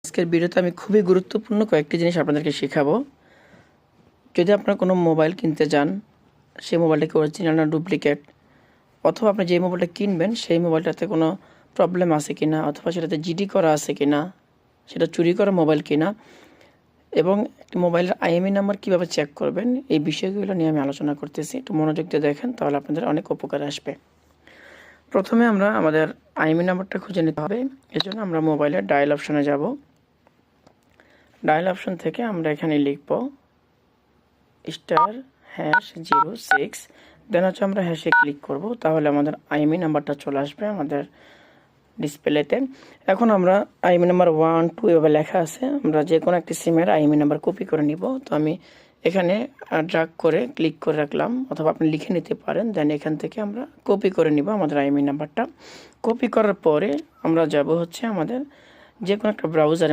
আজকের ভিডিওতে আমি খুবই গুরুত্বপূর্ণ কয়েকটি জিনিস আপনাদেরকে শেখাবো। যদি আপনারা কোনো মোবাইল কিনতে যান, সেই মোবাইলটা কি অরিজিনাল না ডুপ্লিকেট, অথবা আপনি যে মোবাইলটা কিনবেন সেই মোবাইলটাতে কোনো প্রবলেম আছে কিনা, অথবা সেটাতে জিডি করা আছে কিনা, সেটা চুরি করা মোবাইল কিনা, এবং একটি মোবাইলের আইএমইআই নাম্বার কীভাবে চেক করবেন, এই বিষয়গুলো নিয়ে আমি আলোচনা করতেছি। একটু মনোযোগ দিয়ে দেখেন, তাহলে আপনাদের অনেক উপকারে আসবে। প্রথমে আমরা আমাদের আইএমইআই নাম্বারটা খুঁজে নিতে হবে। এজন্য আমরা মোবাইলের ডায়াল অপশনে যাব। ডায়াল অপশন থেকে আমরা এখানে লিখব *#06, দেন হচ্ছে আমরা হ্যাশে ক্লিক করব। তাহলে আমাদের আইএমইআই নাম্বারটা চলে আসবে আমাদের ডিসপ্লেতে। এখন আমরা আইএমইআই নাম্বার 1, 2 এভাবে লেখা আছে, আমরা যে কোনো একটি সিমের আইএমইআই নাম্বার কপি করে নিব। তো আমি এখানে ড্র্যাগ করে ক্লিক করে রাখলাম, অথবা আপনি লিখে নিতে পারেন। দেন এখান থেকে আমরা কপি করে নিব আমাদের আইএমইআই নাম্বারটা। কপি করার পরে আমরা যাব হচ্ছে আমাদের যে কোনো একটা ব্রাউজারে